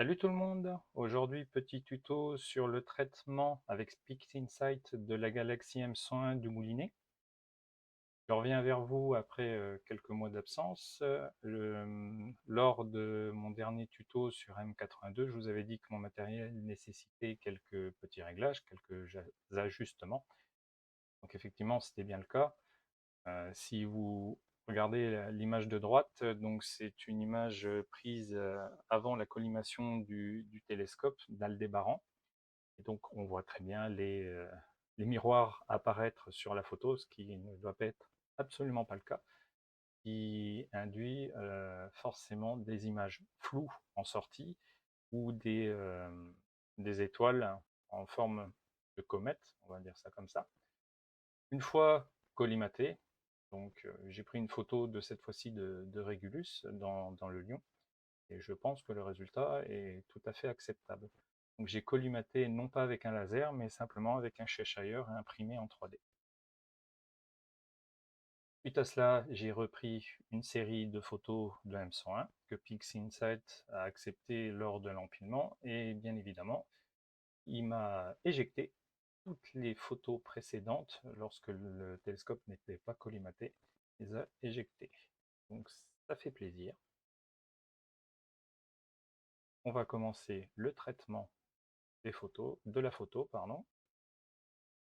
Salut tout le monde! Aujourd'hui, petit tuto sur le traitement avec PixInsight de la Galaxy M101 du Moulinet. Je reviens vers vous après quelques mois d'absence. Lors de mon dernier tuto sur M82, je vous avais dit que mon matériel nécessitait quelques petits réglages, quelques ajustements. Donc effectivement, c'était bien le cas. Si vous regardez l'image de droite, donc c'est une image prise avant la collimation du télescope d'Aldébaran. Et donc on voit très bien les miroirs apparaître sur la photo, ce qui ne doit pas être absolument pas le cas, qui induit forcément des images floues en sortie ou des étoiles en forme de comète, on va dire ça comme ça. Une fois collimaté, donc j'ai pris une photo de cette fois-ci de Régulus dans le Lion, et je pense que le résultat est tout à fait acceptable. Donc j'ai collimaté non pas avec un laser, mais simplement avec un Cheshire imprimé en 3D. Suite à cela, j'ai repris une série de photos de M101 que PixInsight a accepté lors de l'empilement, et bien évidemment, il m'a éjecté toutes les photos précédentes lorsque le télescope n'était pas collimaté, il les a éjectées. Donc ça fait plaisir. On va commencer le traitement des photos, de la photo, pardon.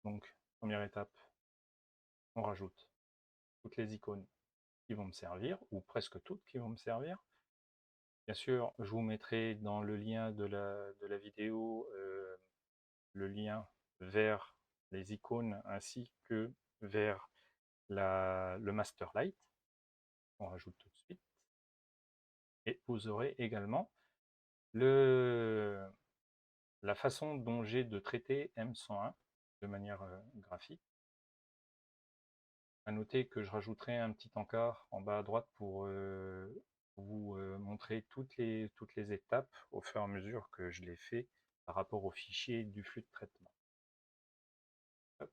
Donc, première étape, on rajoute toutes les icônes qui vont me servir, ou presque toutes qui vont me servir. Bien sûr, je vous mettrai dans le lien de la vidéo le lien vers les icônes ainsi que vers le Masterlight. On rajoute tout de suite. Et vous aurez également la façon dont j'ai de traiter M101 de manière graphique. À noter que je rajouterai un petit encart en bas à droite pour vous montrer toutes les étapes au fur et à mesure que je les fais par rapport au fichier du flux de traitement. Hop.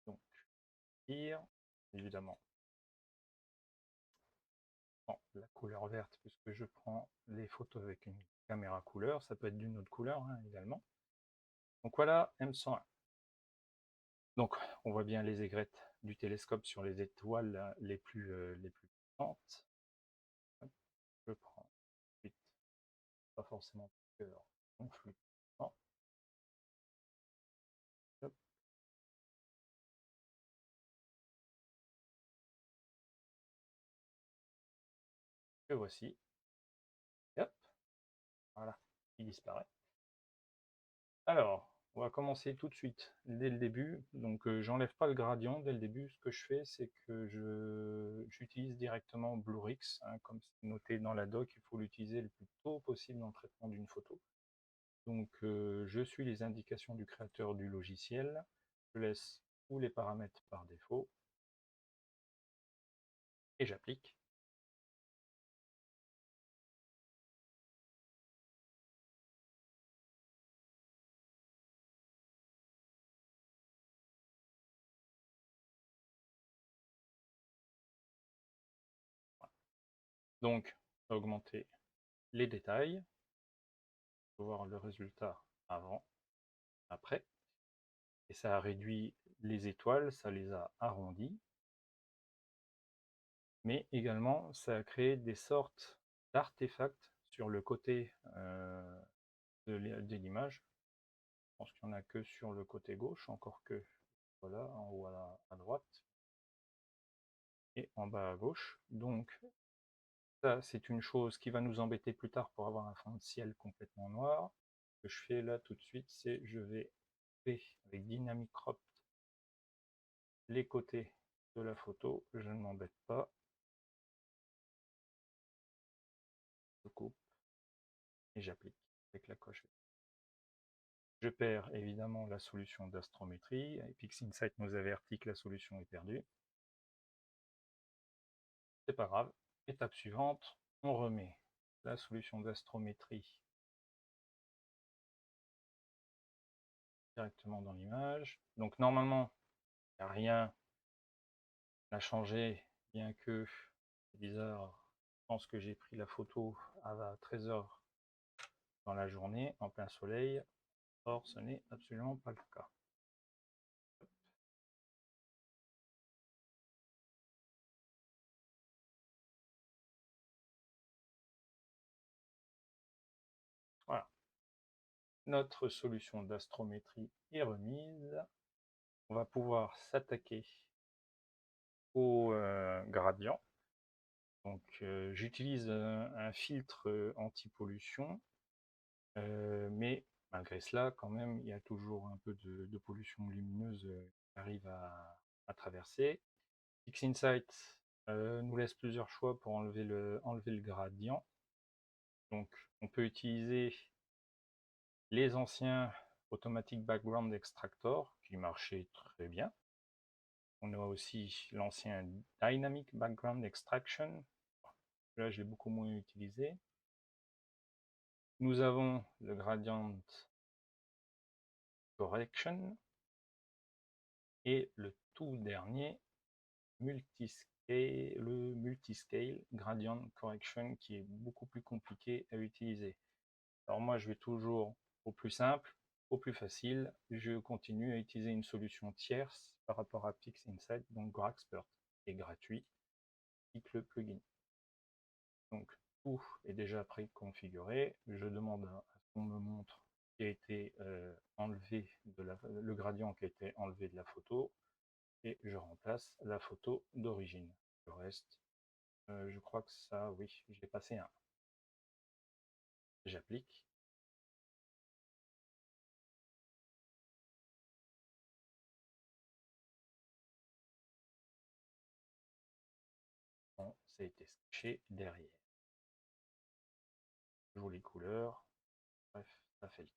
Donc, here, évidemment, la couleur verte puisque je prends les photos avec une caméra couleur, ça peut être d'une autre couleur hein, également. Donc voilà M101. Donc on voit bien les aigrettes du télescope sur les étoiles les plus puissantes. Hop, je prends ensuite, pas forcément cœur, non flux. Hop, que voici. Et hop, voilà, il disparaît. Alors, on va commencer tout de suite, dès le début. Donc j'enlève pas le gradient dès le début. Ce que je fais, c'est que j'utilise directement Bluerix, hein, comme c'est noté dans la doc, il faut l'utiliser le plus tôt possible dans le traitement d'une photo. Donc je suis les indications du créateur du logiciel, je laisse tous les paramètres par défaut, et j'applique. Donc, augmenter les détails, pour voir le résultat avant, après, et ça a réduit les étoiles, ça les a arrondies, mais également ça a créé des sortes d'artefacts sur le côté de l'image. Je pense qu'il n'y en a que sur le côté gauche, encore que, voilà, en haut à droite, et en bas à gauche. Donc ça, c'est une chose qui va nous embêter plus tard pour avoir un fond de ciel complètement noir. Ce que je fais là tout de suite, c'est je vais couper avec Dynamic Crop les côtés de la photo. Je ne m'embête pas. Je coupe et j'applique avec la coche. Je perds évidemment la solution d'astrométrie. PixInsight nous avertit que la solution est perdue. C'est pas grave. Étape suivante, on remet la solution d'astrométrie directement dans l'image. Donc normalement, il n'y a rien à changer, bien que, c'est bizarre, je pense que j'ai pris la photo à 13h dans la journée, en plein soleil. Or, ce n'est absolument pas le cas. Voilà. Notre solution d'astrométrie est remise. On va pouvoir s'attaquer au gradient. Donc, j'utilise un filtre anti-pollution, mais malgré cela, quand même, il y a toujours un peu de pollution lumineuse qui arrive à traverser. PixInsight nous laisse plusieurs choix pour enlever le gradient. Donc, on peut utiliser les anciens Automatic Background Extractor qui marchaient très bien. On a aussi l'ancien Dynamic Background Extraction. Là, je l'ai beaucoup moins utilisé. Nous avons le Gradient Correction et le tout dernier le Multiscale Gradient Correction qui est beaucoup plus compliqué à utiliser. Alors moi, je vais toujours au plus simple, au plus facile. Je continue à utiliser une solution tierce par rapport à PixInsight, donc Graxpert, qui est gratuit, avec le plugin. Donc tout est déjà préconfiguré. Je demande à ce qu'on me montre qui a été enlevé le gradient qui a été enlevé de la photo et je remplace la photo d'origine. Le reste, je crois que ça, oui, je l'ai passé un. J'applique. Bon, ça a été sketché derrière. Jolie couleur. Bref, ça fait le temps.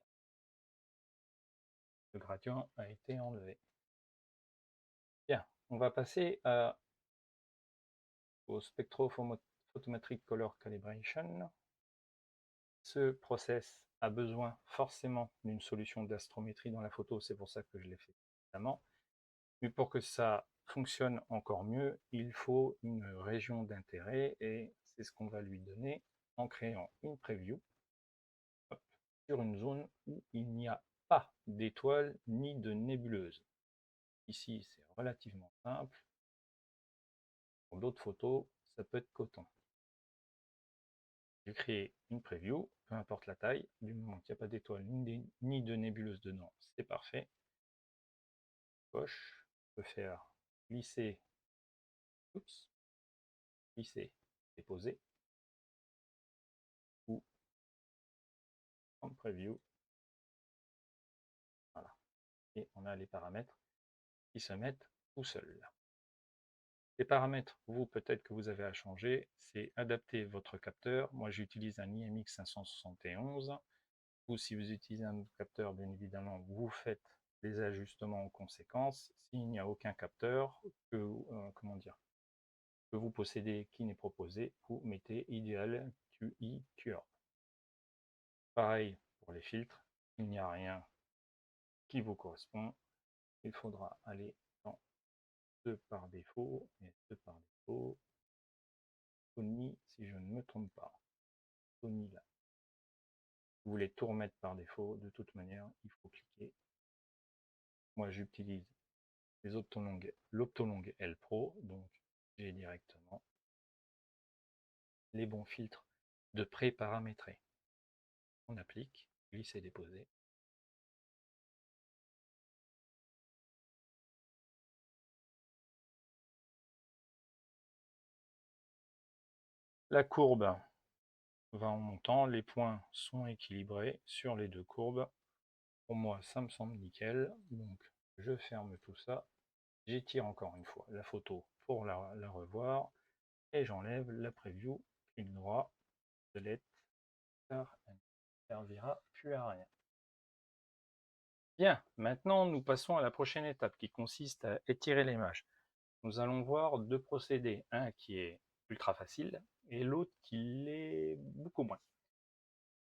Le gradient a été enlevé. Bien, on va passer au Spectrophotometric Color Calibration. Ce process a besoin forcément d'une solution d'astrométrie dans la photo, c'est pour ça que je l'ai fait évidemment. Mais pour que ça fonctionne encore mieux, il faut une région d'intérêt et c'est ce qu'on va lui donner en créant une preview sur une zone où il n'y a pas d'étoiles ni de nébuleuses. Ici, c'est relativement simple. Pour d'autres photos, ça peut être coton. J'ai créé une preview, peu importe la taille, du moment qu'il n'y a pas d'étoiles ni de nébuleuse dedans, c'est parfait. Coche, je peux faire glisser, glisser, déposer, ou en preview. Voilà. Et on a les paramètres qui se mettent tout seuls. Les paramètres, vous, peut-être que vous avez à changer, c'est adapter votre capteur. Moi, j'utilise un IMX 571. Ou si vous utilisez un autre capteur, bien évidemment, vous faites les ajustements en conséquence. S'il n'y a aucun capteur comment dire, que vous possédez qui n'est proposé, vous mettez Ideal QI Curve. Pareil pour les filtres, il n'y a rien qui vous correspond. Il faudra aller dans ceux par défaut, et ceux par défaut, Sony, si je ne me trompe pas. Sony là. Vous voulez tout remettre par défaut, de toute manière, il faut cliquer. Moi, j'utilise l'Optolong L Pro, donc j'ai directement les bons filtres de pré-paramétrés. On applique, glisser, déposer. La courbe va en montant, les points sont équilibrés sur les deux courbes. Pour moi, ça me semble nickel, donc je ferme tout ça. J'étire encore une fois la photo pour la revoir et j'enlève la preview, clic droit, delete, car elle ne servira plus à rien. Bien, maintenant nous passons à la prochaine étape qui consiste à étirer l'image. Nous allons voir deux procédés, un qui est ultra facile et l'autre qui l'est beaucoup moins.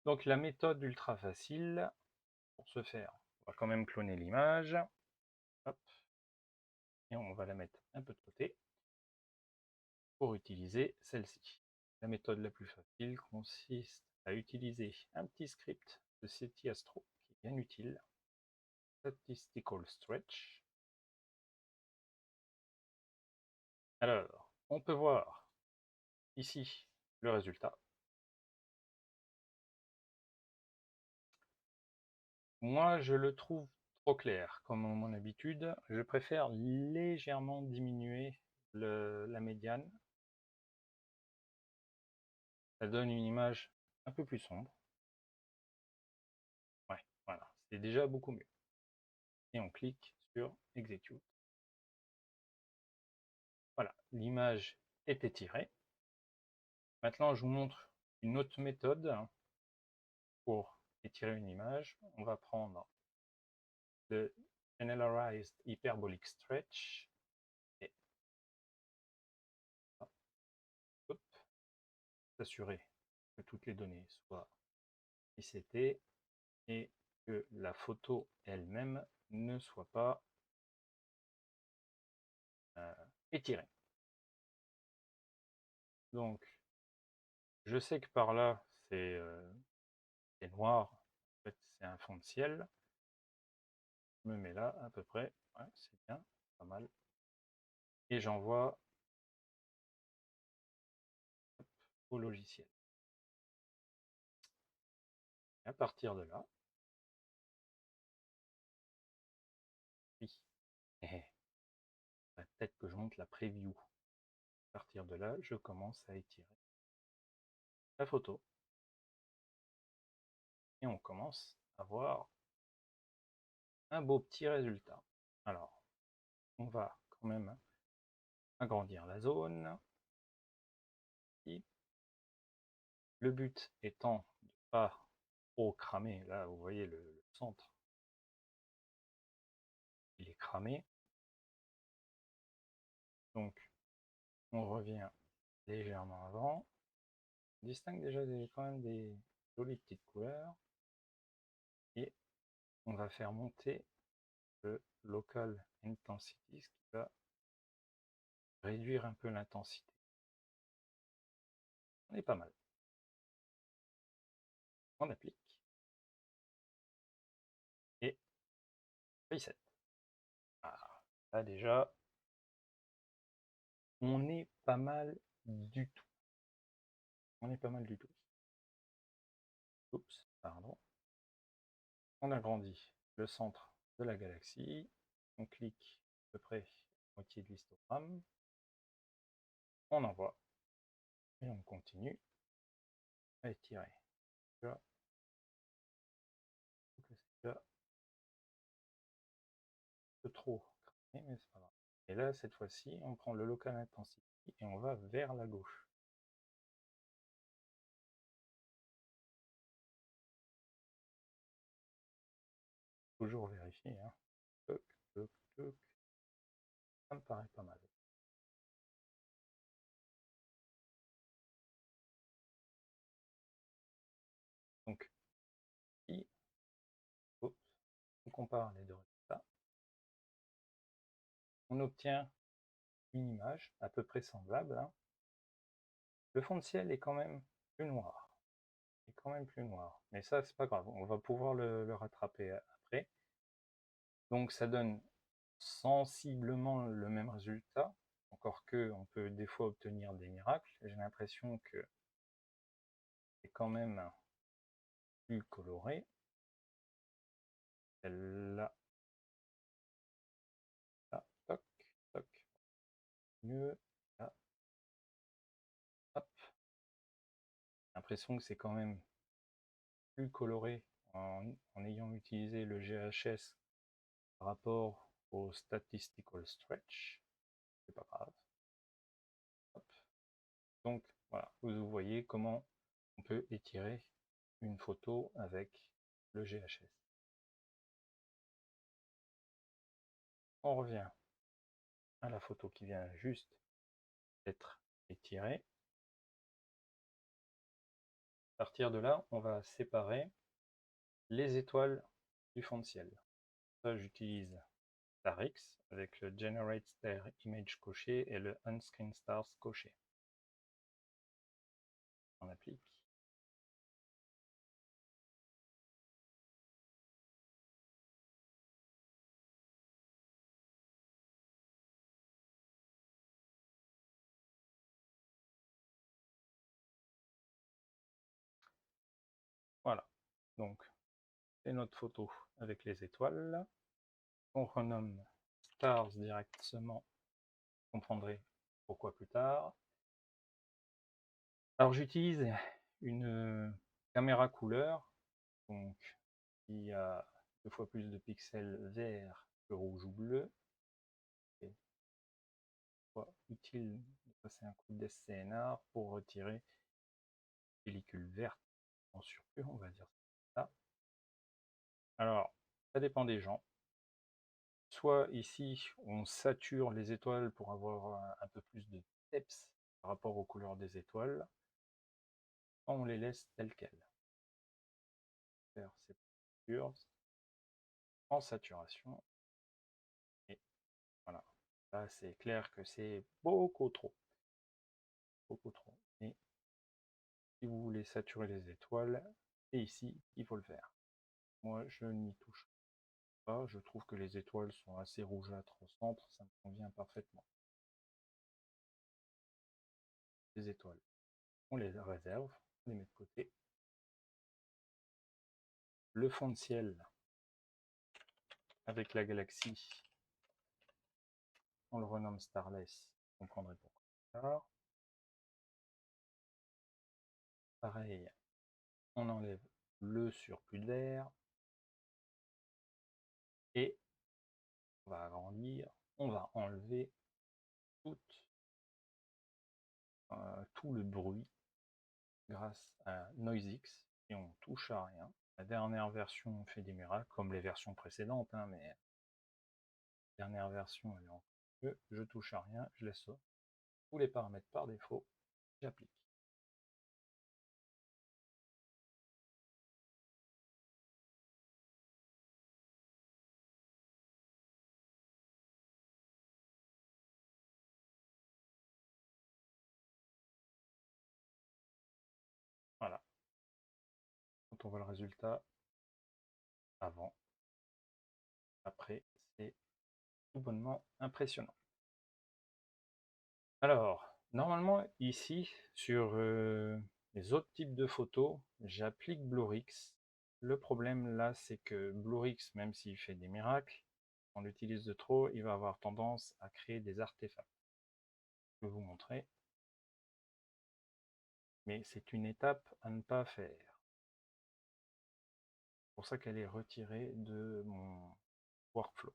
Donc la méthode ultra facile, pour ce faire, on va quand même cloner l'image. Hop. Et on va la mettre un peu de côté pour utiliser celle-ci. La méthode la plus facile consiste à utiliser un petit script de CTastro qui est bien utile. Statistical Stretch. Alors, on peut voir ici le résultat. Moi, je le trouve trop clair, comme à mon habitude. Je préfère légèrement diminuer la médiane. Ça donne une image un peu plus sombre. Ouais, voilà, c'est déjà beaucoup mieux. Et on clique sur Execute. Voilà, l'image est étirée. Maintenant, je vous montre une autre méthode pour étirer une image. On va prendre le Generalized Hyperbolic Stretch et hop, s'assurer que toutes les données soient resetées et que la photo elle-même ne soit pas étirée. Donc, je sais que par là, c'est noir, en fait, c'est un fond de ciel. Je me mets là, à peu près, ouais, c'est bien, pas mal. Et j'envoie au logiciel. Et à partir de là, oui, peut-être que je monte la preview. À partir de là, je commence à étirer la photo. Et on commence à voir un beau petit résultat. Alors, on va quand même agrandir la zone. Et le but étant de ne pas trop cramer. Là, vous voyez le centre, il est cramé. Donc, on revient légèrement avant. On distingue déjà quand même des jolies petites couleurs. Et on va faire monter le Local Intensity, ce qui va réduire un peu l'intensité. On est pas mal. On applique. Et reset. Ah, là déjà, on est pas mal du tout. On est pas mal du tout. Oups, pardon. On agrandit le centre de la galaxie. On clique à peu près moitié de l'histogramme. On envoie. Et on continue à étirer. Là, c'est un peu trop cramé, mais c'est pas grave. Et là, cette fois-ci, on prend le Local Intensity et on va vers la gauche. Toujours vérifier. Hein. Toc, toc, toc. Ça me paraît pas mal. Donc, ici, on compare les deux résultats. On obtient une image à peu près semblable. Hein. Le fond de ciel est quand même plus noir. Est quand même plus noir. Mais ça, c'est pas grave. On va pouvoir le rattraper après. Donc, ça donne sensiblement le même résultat. Encore que on peut des fois obtenir des miracles. J'ai l'impression que c'est quand même plus coloré. Celle-là, là, toc, toc, mieux, là, hop. J'ai l'impression que c'est quand même plus coloré en ayant utilisé le GHS par rapport au Statistical Stretch. C'est pas grave. Hop. Donc voilà, vous voyez comment on peut étirer une photo avec le GHS. On revient à la photo qui vient juste d'être étirée. À partir de là, on va séparer les étoiles du fond de ciel. Ça, j'utilise Starix avec le Generate Star Image coché et le Unscreen Stars coché. On applique. Voilà, donc c'est notre photo avec les étoiles. On renomme Stars directement, vous comprendrez pourquoi plus tard. Alors j'utilise une caméra couleur, donc qui a 2 fois plus de pixels vert que rouge ou bleu. Et utile de passer un coup de DSCNR pour retirer les pellicules vertes en surplus, on va dire ça. Alors, ça dépend des gens. Soit ici, on sature les étoiles pour avoir un peu plus de peps par rapport aux couleurs des étoiles, soit on les laisse telles quelles. Faire ces postures en saturation. Et voilà. Là, c'est clair que c'est beaucoup trop. Beaucoup trop. Et si vous voulez saturer les étoiles, c'est ici qu'il faut le faire. Moi, je n'y touche pas. Je trouve que les étoiles sont assez rougeâtres au centre. Ça me convient parfaitement. Les étoiles, on les réserve, on les met de côté. Le fond de ciel avec la galaxie, on le renomme Starless, vous comprendrez pourquoi. Pareil, on enlève le surplus d'air et on va agrandir, on va enlever tout le bruit grâce à NoiseX et on touche à rien. La dernière version fait des miracles, comme les versions précédentes, hein, mais la dernière version elle est encore mieux. Je touche à rien, je laisse tous les paramètres par défaut, j'applique. Voilà. Quand on voit le résultat, avant, après, c'est tout bonnement impressionnant. Alors, normalement, ici, sur les autres types de photos, j'applique Blurix. Le problème là, c'est que Blurix, même s'il fait des miracles, on l'utilise de trop, il va avoir tendance à créer des artefacts. Je vais vous montrer. Mais c'est une étape à ne pas faire. C'est pour ça qu'elle est retirée de mon workflow.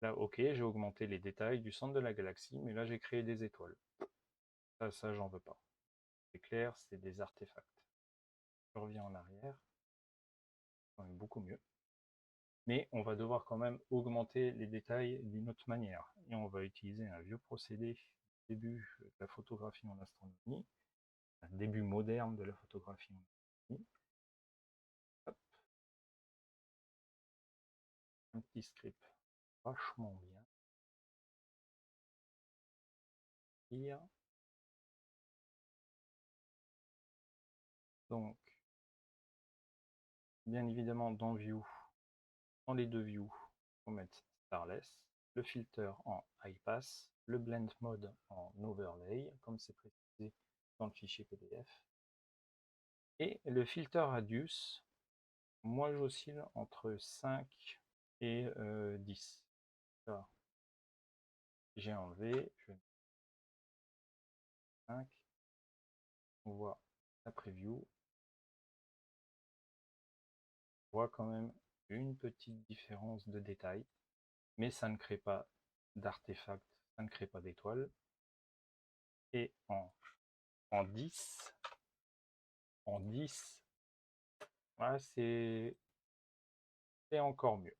Là, ok, j'ai augmenté les détails du centre de la galaxie, mais là, j'ai créé des étoiles. Ça, j'en veux pas. C'est clair, c'est des artefacts. Je reviens en arrière. Quand même beaucoup mieux. Mais on va devoir quand même augmenter les détails d'une autre manière. Et on va utiliser un vieux procédé du début de la photographie en astronomie, un début moderne de la photographie en astronomie. Hop. Un petit script vachement bien. Here. Donc, bien évidemment, dans View, dans les deux views, on va mettre Starless, le filter en High Pass, le blend mode en Overlay, comme c'est précisé dans le fichier PDF, et le filter Radius. Moi, j'oscille entre 5 et 10. Alors, j'ai enlevé, je vais mettre 5. On voit la preview. On voit quand même une petite différence de détail, mais ça ne crée pas d'artefacts, ça ne crée pas d'étoiles. Et en 10, voilà, c'est encore mieux.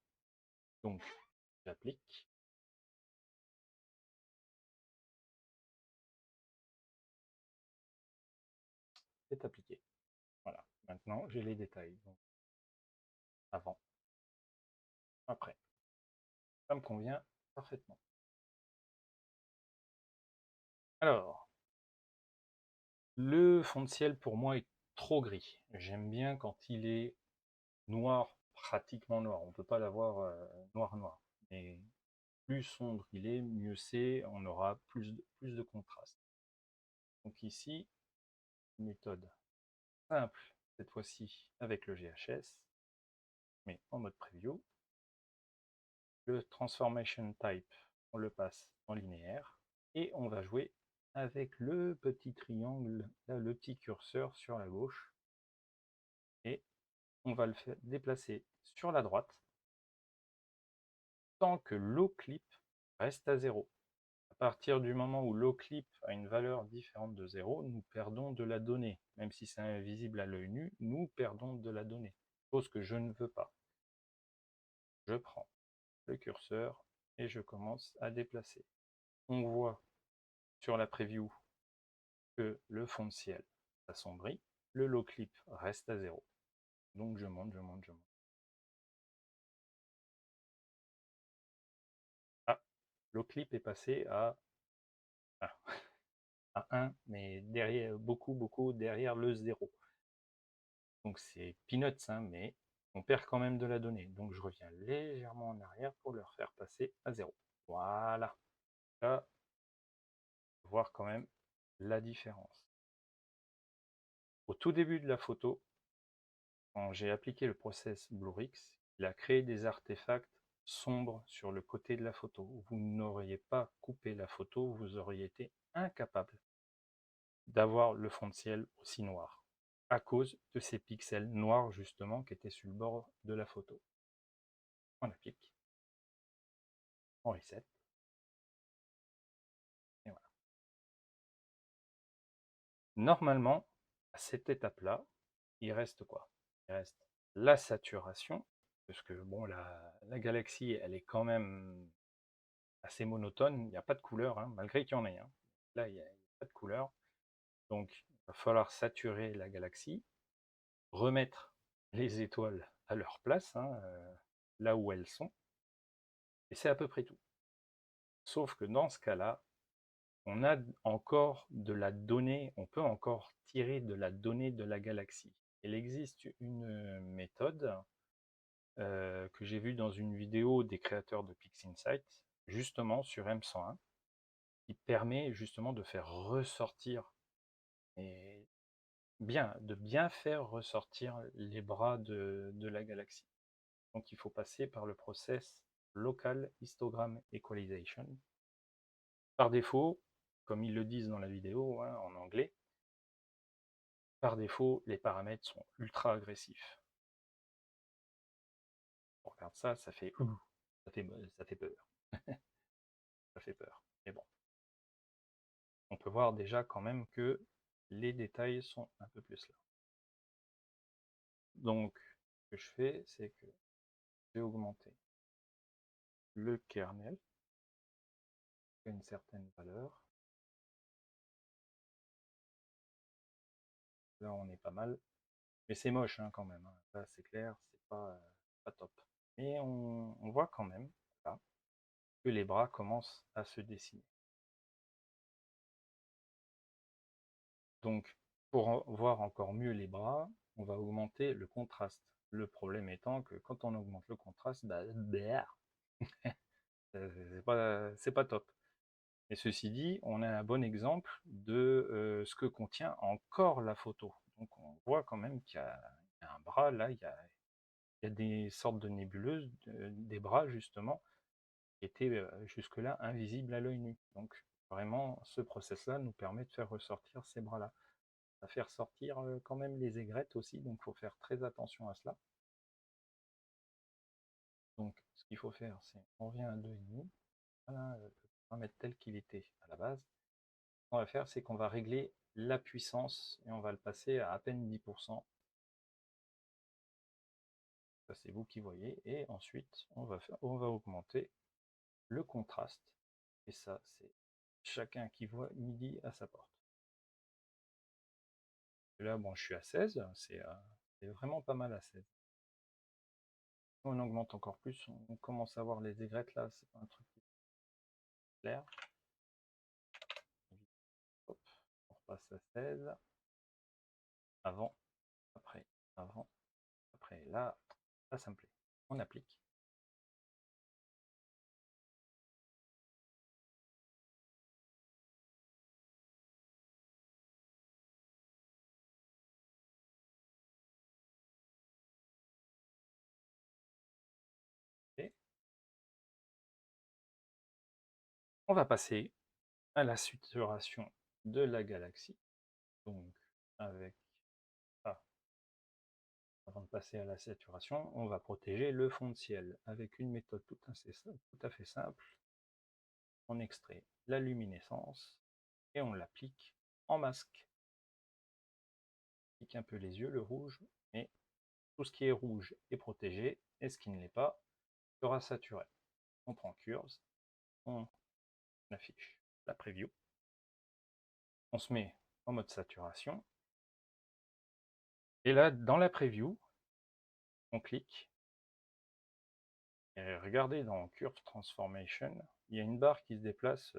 Donc, j'applique. C'est appliqué. Voilà. Maintenant, j'ai les détails. Donc, avant, après. Ça me convient parfaitement. Alors, le fond de ciel pour moi est trop gris. J'aime bien quand il est noir, pratiquement noir. On ne peut pas l'avoir noir. Mais plus sombre il est, mieux c'est. On aura plus de contraste. Donc ici, méthode simple cette fois-ci avec le GHS, mais en mode preview. Le transformation type, on le passe en linéaire et on va jouer avec le petit triangle, là, le petit curseur sur la gauche, et on va le faire déplacer sur la droite tant que l'oclip reste à 0. À partir du moment où l'oclip a une valeur différente de 0, nous perdons de la donnée. Même si c'est invisible à l'œil nu, nous perdons de la donnée, chose que je ne veux pas. Je prends le curseur et je commence à déplacer. On voit sur la preview que le fond de ciel s'assombrit, le low clip reste à 0. Donc je monte, je monte, je monte. Ah, low clip est passé à 1, mais derrière, beaucoup derrière le 0. Donc c'est peanuts, hein, mais on perd quand même de la donnée. Donc je reviens légèrement en arrière pour leur faire passer à 0. Voilà. Là, voir quand même la différence. Au tout début de la photo, quand j'ai appliqué le process Bluerix, il a créé des artefacts sombres sur le côté de la photo. Vous n'auriez pas coupé la photo, vous auriez été incapable d'avoir le fond de ciel aussi noir, à cause de ces pixels noirs justement qui étaient sur le bord de la photo. On applique, on reset, et voilà. Normalement, à cette étape-là, il reste quoi? Il reste la saturation, parce que bon, la galaxie, elle est quand même assez monotone, il n'y a pas de couleur, hein, malgré qu'il y en ait. Hein. Là, il n'y a pas de couleur. Donc, il va falloir saturer la galaxie, remettre les étoiles à leur place, hein, là où elles sont, et c'est à peu près tout. Sauf que dans ce cas-là, on a encore de la donnée, on peut encore tirer de la donnée de la galaxie. Il existe une méthode que j'ai vue dans une vidéo des créateurs de PixInsight, justement sur M101, qui permet justement de faire ressortir et de bien faire ressortir les bras de la galaxie. Donc il faut passer par le process Local Histogram Equalization. Par défaut, comme ils le disent dans la vidéo, hein, en anglais, par défaut, les paramètres sont ultra agressifs. On regarde ça, ça fait ça fait peur. Ça fait peur. Mais bon, on peut voir déjà quand même que les détails sont un peu plus là. Donc, ce que je fais, c'est que je vais augmenter le kernel à une certaine valeur. Là, on est pas mal. Mais c'est moche hein, quand même. Hein. Là, c'est clair, c'est pas top. Mais on voit quand même là, que les bras commencent à se dessiner. Donc, pour voir encore mieux les bras, on va augmenter le contraste. Le problème étant que quand on augmente le contraste, bah, c'est pas top. Et ceci dit, on a un bon exemple de ce que contient encore la photo. Donc on voit quand même qu'il y a un bras, là, il y a des sortes de nébuleuses, des bras justement, qui étaient jusque-là invisibles à l'œil nu. Donc vraiment, ce process-là nous permet de faire ressortir ces bras-là. Ça fait ressortir quand même les aigrettes aussi, donc il faut faire très attention à cela. Donc ce qu'il faut faire, c'est on revient à 2,5, voilà, le paramètre tel qu'il était à la base. Ce qu'on va faire, c'est qu'on va régler la puissance et on va le passer à peine 10%. Ça, c'est vous qui voyez. Et ensuite, on va augmenter le contraste. Et ça, c'est chacun qui voit midi à sa porte. Et là, bon, je suis à 16, c'est vraiment pas mal à 16. On augmente encore plus, on commence à voir les aigrettes là, c'est pas un truc clair. Hop, on repasse à 16. Avant, après, avant, après. Là, ça me plaît. On applique. On va passer à la saturation de la galaxie. Donc, avec ah, avant de passer à la saturation, on va protéger le fond de ciel avec une méthode tout à fait simple. On extrait la luminescence et on l'applique en masque. On pique un peu les yeux, le rouge, mais tout ce qui est rouge est protégé et ce qui ne l'est pas sera saturé. On prend Curves, on affiche la preview, on se met en mode saturation et là, dans la preview, on clique et regardez dans Curve Transformation, il y a une barre qui se déplace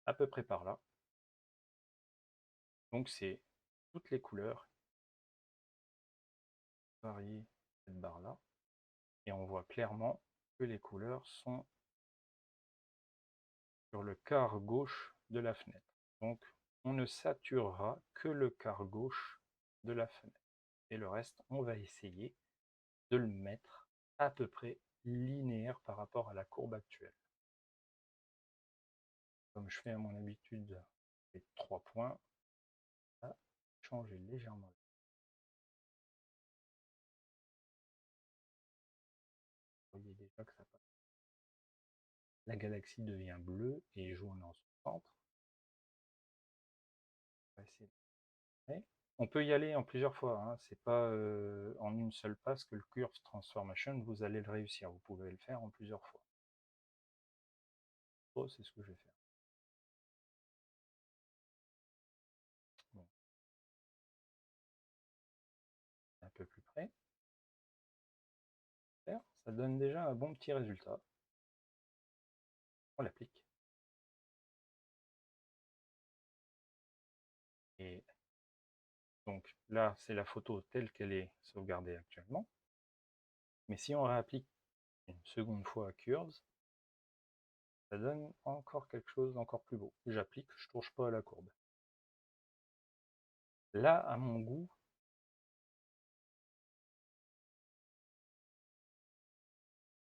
à peu près par là. Donc c'est toutes les couleurs variées cette barre-là. Et on voit clairement que les couleurs sont sur le quart gauche de la fenêtre. Donc on ne saturera que le quart gauche de la fenêtre. Et le reste, on va essayer de le mettre à peu près linéaire par rapport à la courbe actuelle. Comme je fais à mon habitude les 3 points, on va changer légèrement. Vous voyez déjà que ça passe. La galaxie devient bleue et jaune en son centre. On va essayer de... On peut y aller en plusieurs fois, hein. C'est pas en une seule passe que le Curve Transformation, vous allez le réussir. Vous pouvez le faire en plusieurs fois. Oh, c'est ce que je vais faire. Bon, un peu plus près. Ça donne déjà un bon petit résultat. On l'applique. Et donc là, c'est la photo telle qu'elle est sauvegardée actuellement. Mais si on réapplique une seconde fois à Curves, ça donne encore quelque chose d'encore plus beau. J'applique, je ne touche pas à la courbe. Là, à mon goût,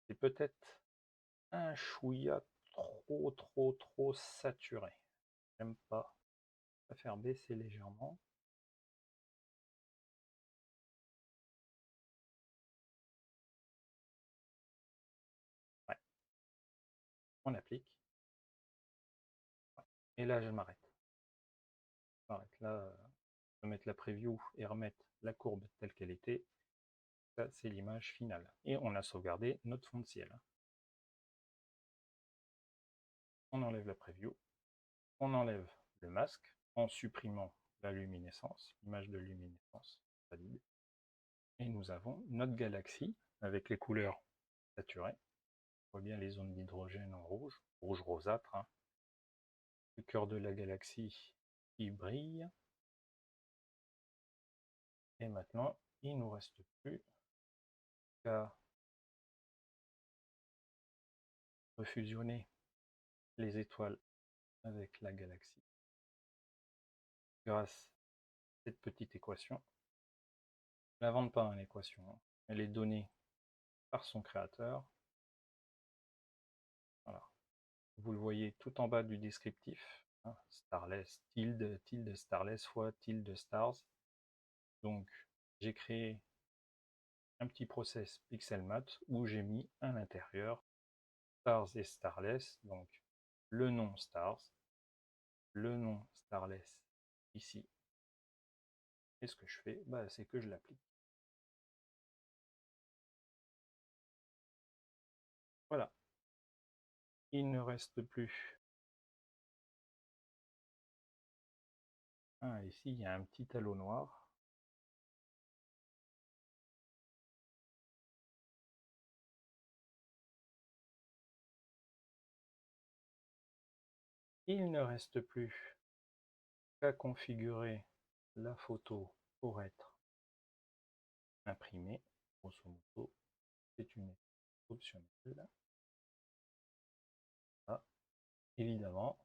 c'est peut-être un chouïa trop saturé. J'aime pas. Je vais faire baisser légèrement. Ouais, on applique. Ouais. Et là, je m'arrête. Là, je vais mettre la preview et remettre la courbe telle qu'elle était. Ça, c'est l'image finale. Et on a sauvegardé notre fond de ciel. On enlève la preview. On enlève le masque en supprimant la luminescence, l'image de luminescence valide. Et nous avons notre galaxie avec les couleurs saturées. On voit bien les zones d'hydrogène en rouge, rouge rosâtre. Hein. Le cœur de la galaxie qui brille. Et maintenant, il ne nous reste plus qu'à refusionner les étoiles avec la galaxie grâce à cette petite équation. Je ne l'invente pas, hein, l'équation. Elle est donnée par son créateur. Voilà. Vous le voyez tout en bas du descriptif. Hein, starless, tilde starless fois tilde stars. Donc, j'ai créé un petit process pixelmath où j'ai mis à l'intérieur stars et starless, donc le nom stars, le nom starless ici. Et ce que je fais, bah, c'est que je l'applique. Voilà. Il ne reste plus. Ah, ici, il y a un petit halo noir. Il ne reste plus qu'à configurer la photo pour être imprimée. Grosso modo, c'est une optionnelle. Ah, évidemment,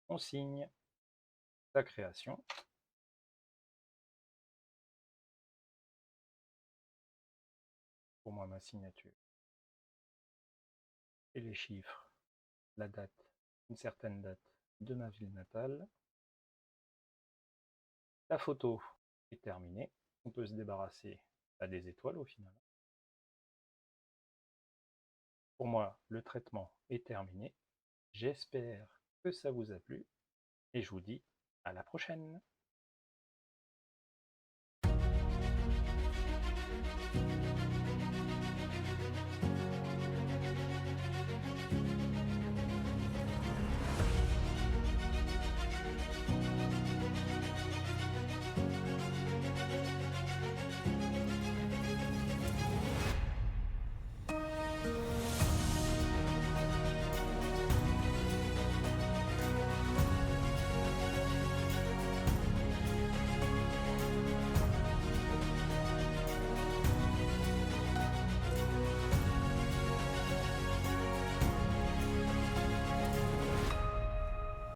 on signe sa création. Pour moi, ma signature. Et les chiffres la date, une certaine date de ma ville natale. La photo est terminée. On peut se débarrasser des étoiles au final. Pour moi, le traitement est terminé. J'espère que ça vous a plu et je vous dis à la prochaine.